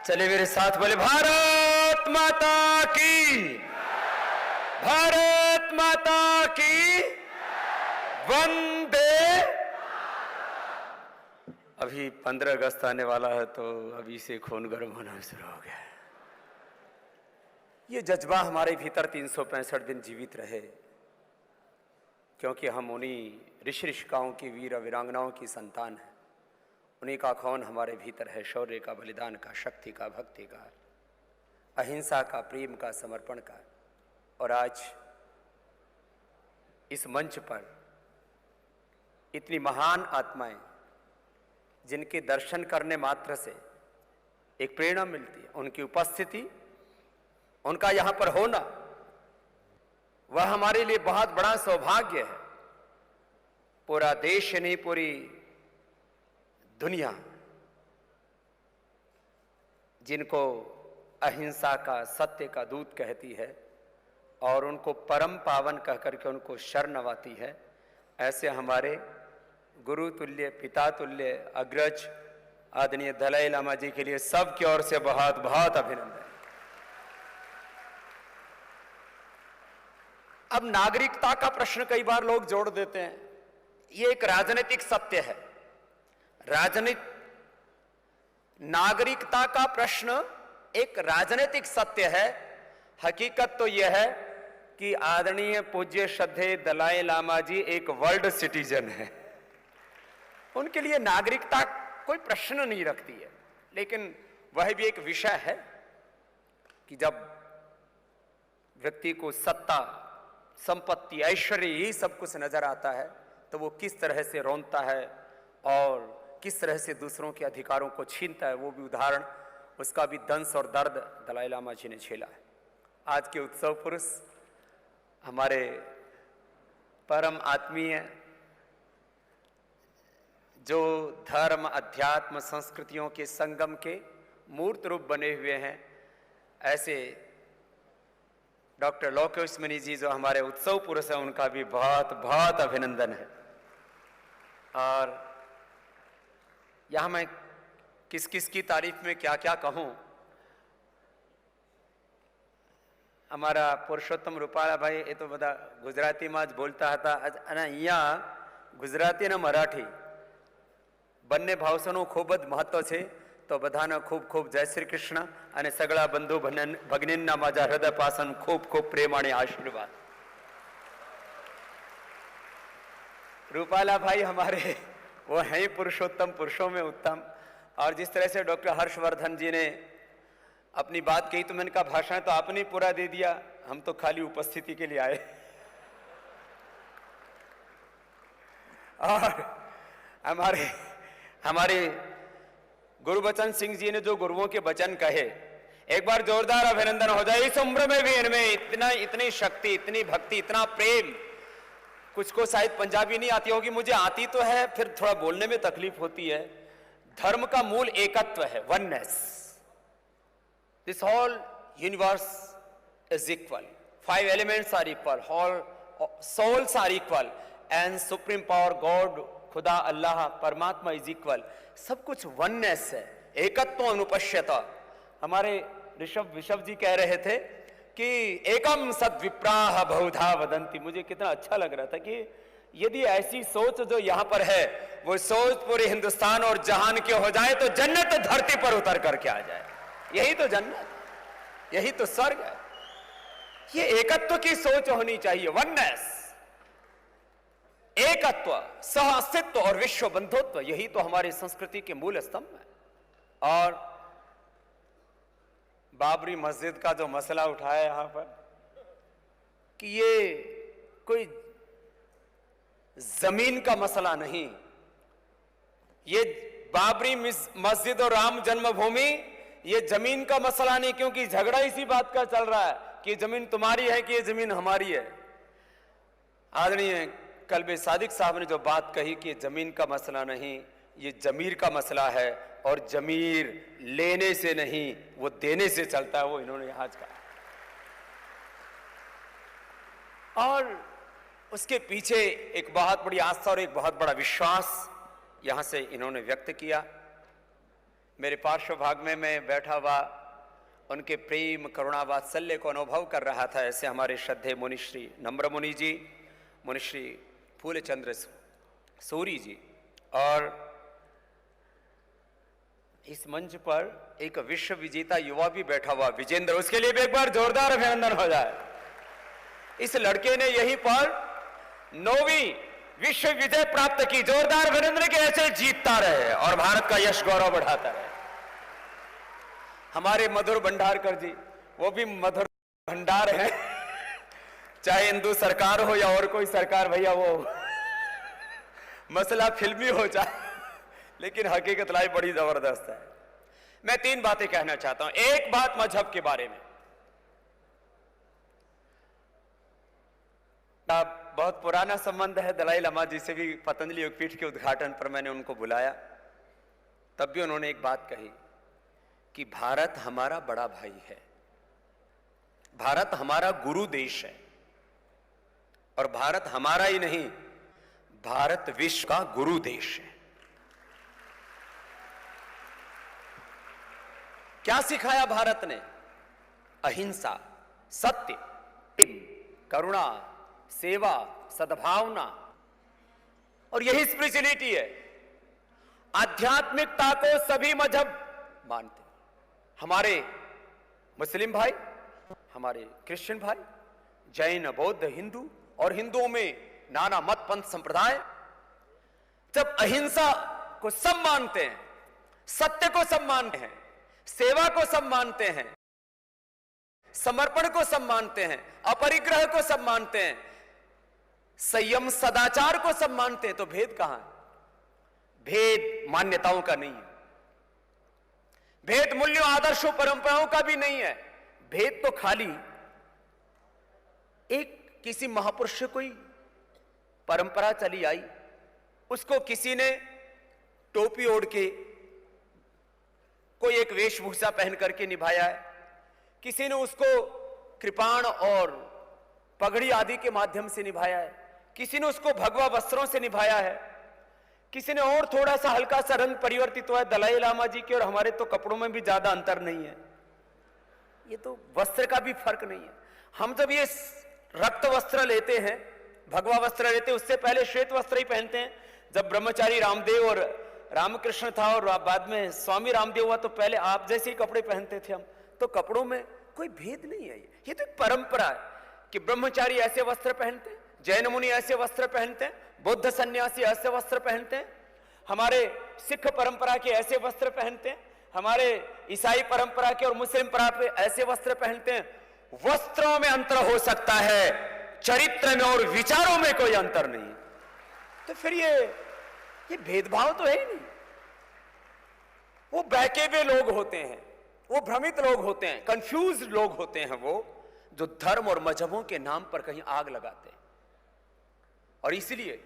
चले मेरे साथ बोले, भारत माता की, भारत माता की, वंदे। अभी 15 अगस्त आने वाला है तो अभी से खून गर्म होना शुरू हो गया है। ये जज्बा हमारे भीतर 365 दिन जीवित रहे, क्योंकि हम उन्हीं ऋषि ऋषिकाओं की, वीर वीरांगनाओं की संतान हैं। उन्हीं का खून हमारे भीतर है, शौर्य का, बलिदान का, शक्ति का, भक्ति का, अहिंसा का, प्रेम का, समर्पण का। और आज इस मंच पर इतनी महान आत्माएं, जिनके दर्शन करने मात्र से एक प्रेरणा मिलती है, उनकी उपस्थिति, उनका यहां पर होना, वह हमारे लिए बहुत बड़ा सौभाग्य है। पूरा देश नहीं, पूरी दुनिया जिनको अहिंसा का, सत्य का दूत कहती है और उनको परम पावन कह करके उनको शरण नवाती है, ऐसे हमारे गुरु तुल्य, पिता तुल्य, अग्रज आदरणीय दलाई लामा जी के लिए सबकी ओर से बहुत बहुत अभिनंदन। अब नागरिकता का प्रश्न कई बार लोग जोड़ देते हैं। ये एक राजनीतिक सत्य है। नागरिकता का प्रश्न एक राजनीतिक सत्य है। हकीकत तो यह है कि आदरणीय पूज्य श्रद्धेय दलाई लामा जी एक वर्ल्ड सिटीजन है। उनके लिए नागरिकता कोई प्रश्न नहीं रखती है। लेकिन वह भी एक विषय है कि जब व्यक्ति को सत्ता, संपत्ति, ऐश्वर्य यही सब कुछ नजर आता है तो वो किस तरह से रोनता है और किस तरह से दूसरों के अधिकारों को छीनता है। वो भी उदाहरण, उसका भी दंश और दर्द दलाई लामा जी ने झेला है। आज के उत्सव पुरुष हमारे परम आत्मीय, जो धर्म, अध्यात्म, संस्कृतियों के संगम के मूर्त रूप बने हुए हैं, ऐसे डॉक्टर लोकेश मुनि जी जो हमारे उत्सव पुरुष हैं, उनका भी बहुत बहुत अभिनंदन है। और यहां मैं किस किस की तारीफ में क्या क्या कहूं। हमारा पुरुषोत्तम रूपाला भाई ये तो बता गुजराती में ज बोलता था, અને અહીંયા गुजराती ने मराठी બંને ભાષાનું ખૂબ જ મહત્વ છે। તો બધાને ખૂબ ખૂબ જય શ્રી કૃષ્ણ અને સગળા બંધુ ભગનીના માજા હૃદય પાસન ખૂબ ખૂબ પ્રેમ અને આશીર્વાદ। रूपाला भाई हमारे वो हैं ही पुरुषोत्तम, पुरुषों में उत्तम। और जिस तरह से डॉक्टर हर्षवर्धन जी ने अपनी बात कही तो मैंने कहा भाषण तो आपने पूरा दे दिया, हम तो खाली उपस्थिति के लिए आए। और हमारे गुरुबचन सिंह जी ने जो गुरुओं के वचन कहे, एक बार जोरदार अभिनंदन हो जाए। इस उम्र में भी इनमें इतनी शक्ति, इतनी भक्ति, इतना प्रेम। कुछ को शायद पंजाबी नहीं आती होगी, मुझे आती तो है, फिर थोड़ा बोलने में तकलीफ होती है। धर्म का मूल एकत्व है, oneness. This whole universe is equal, 5 elements are equal, whole souls are equal and supreme power God, खुदा, अल्लाह, परमात्मा इज इक्वल। सब कुछ वननेस है, एकत्व अनुपश्यता। हमारे ऋषभ जी कह रहे थे कि एकम सद विप्राह बहुधा वदंती। मुझे कितना अच्छा लग रहा था कि यदि ऐसी सोच जो यहां पर है वो सोच पूरे हिंदुस्तान और जहान के हो जाए तो जन्नत धरती पर उतर करके आ जाए। यही तो जन्नत, यही तो स्वर्ग है। ये एकत्व की सोच होनी चाहिए, वननेस, एकत्व, सह अस्तित्व और विश्व बंधुत्व। यही तो हमारी संस्कृति के मूल स्तंभ है। और बाबरी मस्जिद का जो मसला उठाया यहां पर कि ये कोई जमीन का मसला नहीं, ये बाबरी मस्जिद और राम जन्मभूमि ये जमीन का मसला नहीं, क्योंकि झगड़ा इसी बात का चल रहा है कि जमीन तुम्हारी है कि ये जमीन हमारी है। आदरणीय कल्बे सादिक साहब ने जो बात कही कि जमीन का मसला नहीं, ये जमीर का मसला है, और जमीर लेने से नहीं वो देने से चलता है, वो इन्होंने आज कहा। और उसके पीछे एक बहुत बड़ी आस्था और एक बहुत बड़ा विश्वास यहां से इन्होंने व्यक्त किया मेरे पार्श्व भाग में मैं बैठा हुआ उनके प्रेम करुणा वात्सल्य को अनुभव कर रहा था। ऐसे हमारे श्रद्धेय मुनिश्री नम्र मुनि जी, मुनिश्री फूलचंद्र सूरी जी, और इस मंच पर एक विश्व विजेता युवा भी बैठा हुआ विजेंद्र, उसके लिए भी एक बार जोरदार अभिनंदन हो जाए। इस लड़के ने यहीं पर 9वीं विश्व विजय प्राप्त की। जोरदार अभिनंदन के ऐसे जीतता रहे और भारत का यश गौरव बढ़ाता रहे। हमारे मधुर भंडारकर जी, वो भी मधुर भंडार है, चाहे हिंदू सरकार हो या और कोई सरकार, भैया वो मसला फिल्मी हो जाए लेकिन हकीकत लाई बड़ी जबरदस्त है। मैं 3 बातें कहना चाहता हूं। एक बात मजहब के बारे में। बहुत पुराना संबंध है दलाई लामा जी से भी। पतंजलि योगपीठ के उद्घाटन पर मैंने उनको बुलाया, तब भी उन्होंने एक बात कही कि भारत हमारा बड़ा भाई है, भारत हमारा गुरु देश है, और भारत हमारा ही नहीं, भारत विश्व का गुरु देश है। क्या सिखाया भारत ने? अहिंसा, सत्य, प्रेम, करुणा, सेवा, सद्भावना, और यही स्पिरिचुअलिटी है। आध्यात्मिकता को सभी मजहब मानते हैं। हमारे मुस्लिम भाई, हमारे क्रिश्चियन भाई, जैन, बौद्ध, हिंदू, और हिंदुओं में नाना मत पंथ संप्रदाय, जब अहिंसा को सब मानते हैं, सत्य को सब मानते हैं, सेवा को सब मानते हैं, समर्पण को सब मानते हैं, अपरिग्रह को सब मानते हैं, संयम सदाचार को सब मानते हैं, तो भेद कहां है? भेद मान्यताओं का नहीं है, भेद मूल्यों, आदर्शों, परंपराओं का भी नहीं है। भेद तो खाली एक किसी महापुरुष से कोई परंपरा चली आई, उसको किसी ने टोपी ओढ़ के, कोई एक वेशभूषा पहन करके निभाया है, किसी ने उसको कृपाण और पगड़ी आदि के माध्यम से निभाया है, किसी ने उसको भगवा वस्त्रों से निभाया है, किसी ने और थोड़ा सा हल्का सा रंग परिवर्तित हुआ है। दलाई लामा जी के और हमारे तो कपड़ों में भी ज्यादा अंतर नहीं है, ये तो वस्त्र का भी फर्क नहीं है। हम जब ये रक्त वस्त्र लेते हैं, भगवा वस्त्र लेते हैं, उससे पहले श्वेत वस्त्र ही पहनते हैं। जब ब्रह्मचारी रामदेव और रामकृष्ण था और बाद में स्वामी रामदेव हुआ, तो पहले आप जैसे ही कपड़े पहनते थे हम, तो कपड़ों में कोई भेद नहीं है। ये तो एक परंपरा है कि ब्रह्मचारी ऐसे वस्त्र पहनते हैं, जैन मुनि ऐसे वस्त्र पहनते हैं, बौद्ध सन्यासी ऐसे वस्त्र पहनते हैं, हमारे सिख परंपरा के ऐसे वस्त्र पहनते हैं, हमारे ईसाई परंपरा के और मुस्लिम परंपरा के ऐसे वस्त्र पहनते हैं। वस्त्रों में अंतर हो सकता है, चरित्र में और विचारों में कोई अंतर नहीं। तो फिर ये भेदभाव तो है ही नहीं। वो बहके हुए लोग होते हैं, वो भ्रमित लोग होते हैं, कंफ्यूज लोग होते हैं, वो जो धर्म और मजहबों के नाम पर कहीं आग लगाते हैं। और इसलिए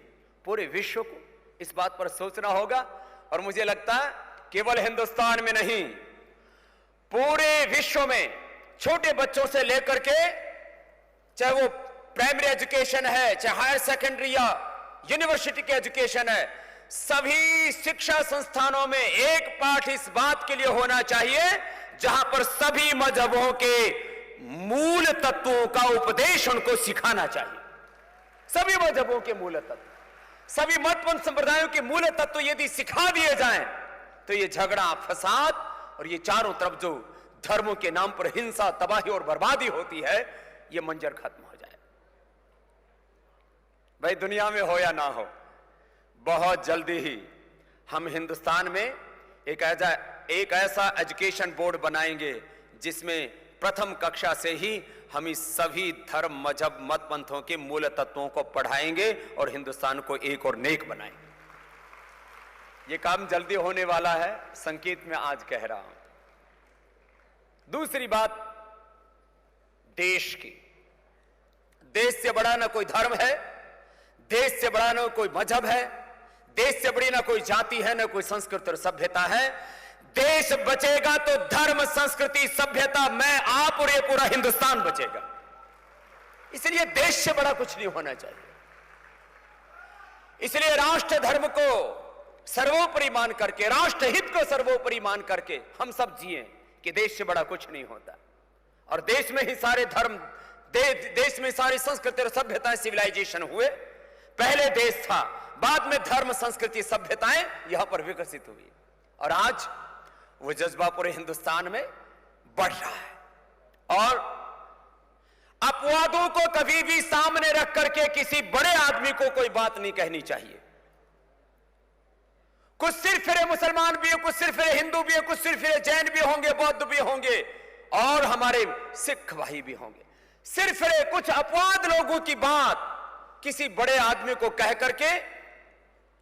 पूरे विश्व को इस बात पर सोचना होगा। और मुझे लगता है केवल हिंदुस्तान में नहीं, पूरे विश्व में छोटे बच्चों से लेकर के, चाहे वो प्राइमरी एजुकेशन है, चाहे हायर सेकेंडरी या यूनिवर्सिटी की एजुकेशन है, सभी शिक्षा संस्थानों में एक पाठ इस बात के लिए होना चाहिए जहां पर सभी मजहबों के मूल तत्वों का उपदेश उनको सिखाना चाहिए। सभी मजहबों के मूल तत्व, सभी मत पंथ संप्रदायों के मूल तत्व यदि सिखा दिए जाएं, तो ये झगड़ा, फसाद और ये चारों तरफ जो धर्मों के नाम पर हिंसा, तबाही और बर्बादी होती है, ये मंजर खत्म हो जाए। भाई दुनिया में हो या ना हो, बहुत जल्दी ही हम हिंदुस्तान में एक ऐसा एजुकेशन बोर्ड बनाएंगे जिसमें प्रथम कक्षा से ही हम इस सभी धर्म, मजहब, मत पंथों के मूल तत्वों को पढ़ाएंगे और हिंदुस्तान को एक और नेक बनाएंगे। ये काम जल्दी होने वाला है, संकेत में आज कह रहा हूं। दूसरी बात देश की। देश से बड़ा ना कोई धर्म है, देश से बड़ा ना कोई मजहब है, देश से बड़ी ना कोई जाति है, ना कोई संस्कृति और सभ्यता है। देश बचेगा तो धर्म, संस्कृति, सभ्यता, मैं, आप और ये पूरा हिंदुस्तान बचेगा। इसलिए देश से बड़ा कुछ नहीं होना चाहिए। इसलिए राष्ट्र धर्म को सर्वोपरि मान करके, राष्ट्रहित को सर्वोपरि मान करके हम सब जिए कि देश से बड़ा कुछ नहीं होता। और देश में ही सारे धर्म, देश में सारी संस्कृति और सभ्यताएं, सिविलाइजेशन हुए। पहले देश था, बाद में धर्म, संस्कृति, सभ्यताएं यहां पर विकसित हुई। और आज वो जज्बा पूरे हिंदुस्तान में बढ़ रहा है। और अपवादों को कभी भी सामने रख करके किसी बड़े आदमी को कोई बात नहीं कहनी चाहिए। कुछ सिर फिरे मुसलमान भी है, कुछ सिर फिरे हिंदू भी है, कुछ सिर फिरे जैन भी होंगे, बौद्ध भी होंगे और हमारे सिख भाई भी होंगे। सिर फिरे कुछ अपवाद लोगों की बात किसी बड़े आदमी को कह करके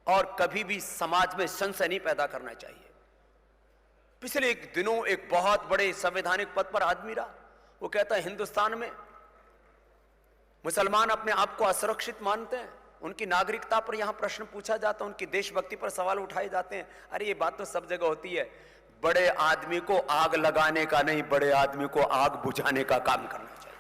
और कभी भी समाज में संशय नहीं पैदा करना चाहिए। पिछले एक दिनों एक बहुत बड़े संवैधानिक पद पर आदमी रहा, वो कहता है हिंदुस्तान में मुसलमान अपने आप को असुरक्षित मानते हैं, उनकी नागरिकता पर यहां प्रश्न पूछा जाता है, उनकी देशभक्ति पर सवाल उठाए जाते हैं। अरे ये बात तो सब जगह होती है। बड़े आदमी को आग लगाने का नहीं, बड़े आदमी को आग बुझाने का काम करना चाहिए।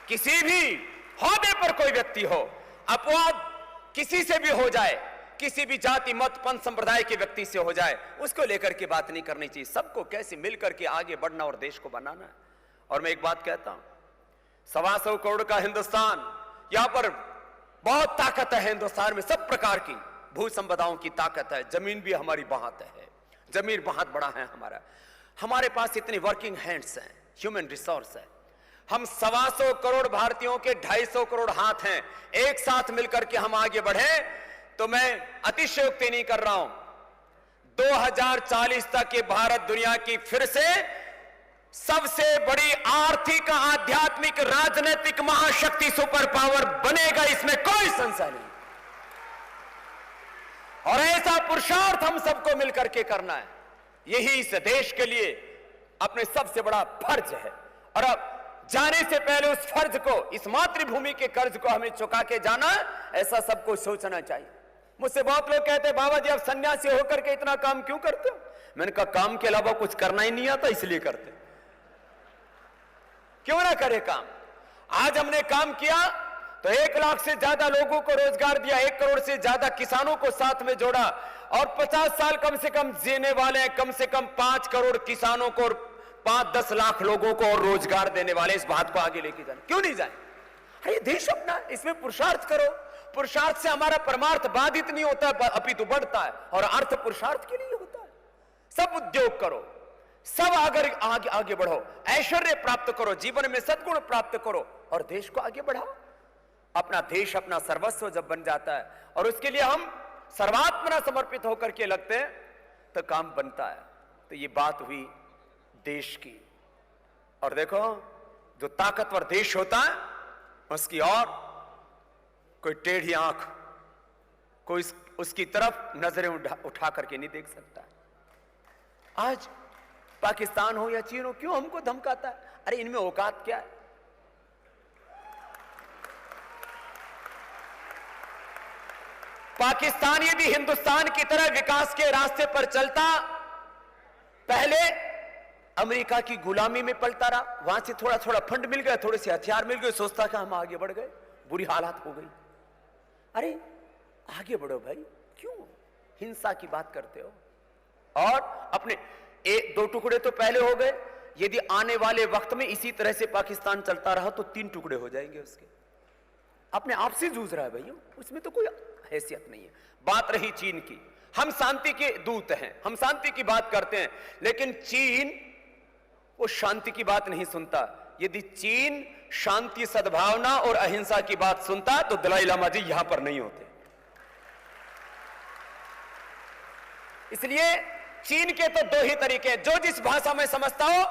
किसी भी ओहदे पर कोई व्यक्ति हो, अपवाद किसी से भी हो जाए, किसी भी जाति, मत, पंथ, संप्रदाय के व्यक्ति से हो जाए, उसको लेकर के बात नहीं करनी चाहिए। सबको कैसे मिलकर के आगे बढ़ना और देश को बनाना है। और मैं एक बात कहता हूं, 125 करोड़ का हिंदुस्तान, यहां पर बहुत ताकत है हिंदुस्तान में, सब प्रकार की भू संपदाओं की ताकत है। जमीन भी हमारी बहुत है, जमीन बहुत बड़ा है हमारा। हमारे पास इतने वर्किंग हैंड्स हैं, ह्यूमन रिसोर्स है। हम 125 करोड़ भारतीयों के 250 करोड़ हाथ हैं। एक साथ मिलकर के हम आगे बढ़े तो मैं अतिशयोक्ति नहीं कर रहा हूं, 2040 तक ये भारत दुनिया की फिर से सबसे बड़ी आर्थिक, आध्यात्मिक, राजनीतिक महाशक्ति, सुपर पावर बनेगा, इसमें कोई संशय नहीं। और ऐसा पुरुषार्थ हम सबको मिलकर के करना है। यही इस देश के लिए अपने सबसे बड़ा फर्ज है। और अब जाने से पहले उस फर्ज को, इस मातृभूमि के कर्ज को हमें चुका के जाना, ऐसा सबको सोचना चाहिए। मुझसे बहुत लोग कहते हैं बाबा जी आप सन्यासी होकर के इतना काम क्यों करते हो? मैंने कहा काम के अलावा कुछ करना ही नहीं आता, इसलिए करते। क्यों ना करे काम। आज हमने काम किया तो 1 लाख से ज्यादा लोगों को रोजगार दिया, 1 करोड़ से ज्यादा किसानों को साथ में जोड़ा और 50 साल कम से कम जीने वाले हैं, कम से कम 5 करोड़ किसानों को और 5-10 लाख लोगों को और रोजगार देने वाले। इस बात को आगे लेके जाए, क्यों नहीं जाए? अरे देश अपना, इसमें पुरुषार्थ करो। पुरुषार्थ से हमारा परमार्थ बाधित नहीं होता, अपितु बढ़ता है। और अर्थ पुरुषार्थ के लिए होता है। सब उद्योग करो, सब आगे बढ़ो, ऐश्वर्य प्राप्त करो, जीवन में सद्गुण प्राप्त करो और देश को आगे बढ़ाओ। अपना देश अपना सर्वस्व जब बन जाता है और उसके लिए हम सर्वात्मना समर्पित होकर के लगते हैं तो काम बनता है। तो ये बात हुई देश की। और देखो जो ताकतवर देश होता है उसकी और कोई टेढ़ी आंख, कोई उसकी तरफ नजरें उठा करके नहीं देख सकता। आज पाकिस्तान हो या चीन हो, क्यों हमको धमकाता है? अरे इनमें औकात क्या है? पाकिस्तान यदि हिंदुस्तान की तरह विकास के रास्ते पर चलता, पहले अमेरिका की गुलामी में पलता रहा, वहां से थोड़ा थोड़ा फंड मिल गया, थोड़े से हथियार मिल गए, सोचता कि हम आगे बढ़ गए, बुरी हालात हो गई। अरे आगे बढ़ो भाई, क्यों हिंसा की बात करते हो? और अपने 2 टुकड़े तो पहले हो गए, यदि आने वाले वक्त में इसी तरह से पाकिस्तान चलता रहा तो 3 टुकड़े हो जाएंगे उसके। अपने आप से जूझ रहा है भैया, उसमें तो कोई हैसियत नहीं है। बात रही चीन की, हम शांति के दूत हैं, हम शांति की बात करते हैं, लेकिन चीन वो शांति की बात नहीं सुनता। यदि चीन शांति, सद्भावना और अहिंसा की बात सुनता तो दलाई लामा जी यहां पर नहीं होते। इसलिए चीन के तो 2 ही तरीके, जो जिस भाषा में समझता हो,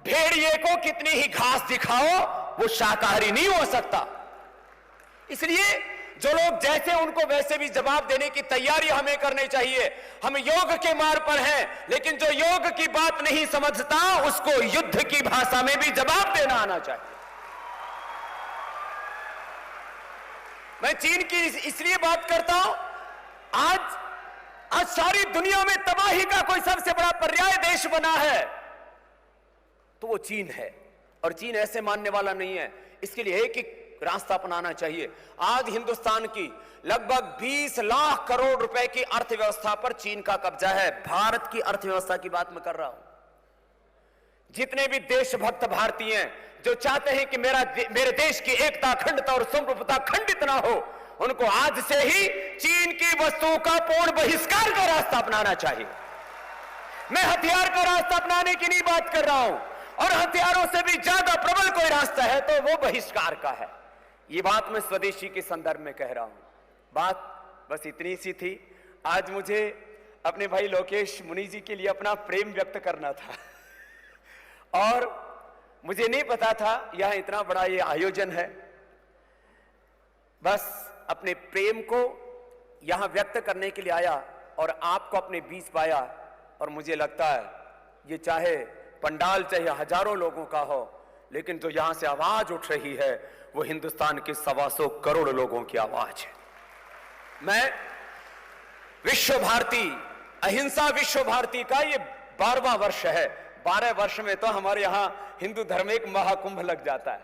भेड़िए को कितनी ही घास दिखाओ वो शाकाहारी नहीं हो सकता। इसलिए जो लोग जैसे उनको वैसे भी जवाब देने की तैयारी हमें करनी चाहिए। हम योग के मार्ग पर हैं, लेकिन जो योग की बात नहीं समझता उसको युद्ध की भाषा में भी जवाब देना आना चाहिए। मैं चीन की इसलिए बात करता हूं, आज सारी दुनिया में तबाही का कोई सबसे बड़ा पर्याय देश बना है तो वो चीन है। और चीन ऐसे मानने वाला नहीं है। इसके लिए एक रास्ता अपनाना चाहिए। आज हिंदुस्तान की लगभग 20 लाख करोड़ रुपए की अर्थव्यवस्था पर चीन का कब्जा है। भारत की अर्थव्यवस्था की बात मैं कर रहा हूं। जितने भी देशभक्त भारतीय हैं जो चाहते हैं कि मेरे देश की एकता, अखंडता और संप्रभुता खंडित ना हो, उनको आज से ही चीन की वस्तुओं का पूर्ण बहिष्कार का रास्ता अपनाना चाहिए। मैं हथियार का रास्ता अपनाने की नहीं बात कर रहा हूं, और हथियारों से भी ज्यादा प्रबल कोई रास्ता है तो वो बहिष्कार का है। ये बात मैं स्वदेशी के संदर्भ में कह रहा हूं। बात बस इतनी सी थी। आज मुझे अपने भाई लोकेश मुनि जी के लिए अपना प्रेम व्यक्त करना था, और मुझे नहीं पता था यहां इतना बड़ा ये आयोजन है। बस अपने प्रेम को यहां व्यक्त करने के लिए आया और आपको अपने बीच पाया, और मुझे लगता है ये चाहे पंडाल चाहे हजारों लोगों का हो, लेकिन जो यहां से आवाज उठ रही है वो हिंदुस्तान के 125 करोड़ लोगों की आवाज है। मैं विश्व भारती, अहिंसा विश्व भारती का ये 12वां वर्ष है। 12 वर्ष में तो हमारे यहां हिंदू धर्म एक महाकुंभ लग जाता है,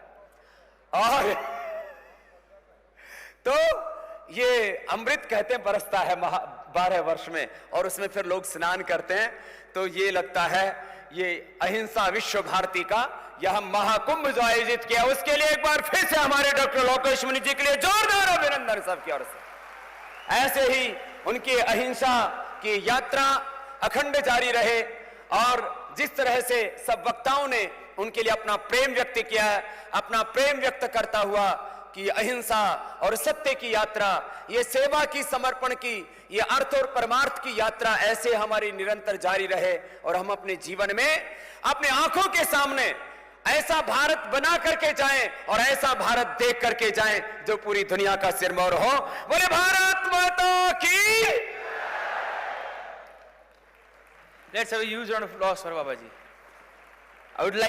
और तो ये अमृत कहते हैं बरसता है 12 वर्ष में, और उसमें फिर लोग स्नान करते हैं। तो ये लगता है ये अहिंसा विश्व भारती का यह महाकुंभ जो आयोजित किया, उसके लिए एक बार फिर से हमारे डॉक्टर लोकेश मुनि जी के लिए जोरदार अभिनंदन सबकी ओर से। ऐसे ही उनकी अहिंसा की यात्रा अखंड जारी रहे, और जिस तरह से सब वक्ताओं ने उनके लिए अपना प्रेम व्यक्त किया है, अपना प्रेम व्यक्त करता हुआ कि अहिंसा और सत्य की यात्रा, ये सेवा की, समर्पण की, ये अर्थ और परमार्थ की यात्रा ऐसे हमारी निरंतर जारी रहे, और हम अपने जीवन में अपने आंखों के सामने ऐसा भारत बना करके जाएं और ऐसा भारत देख करके जाएं जो पूरी दुनिया का सिरमौर हो। बोले भारत माता की। Let's have a huge round of applause for Babaji. I would like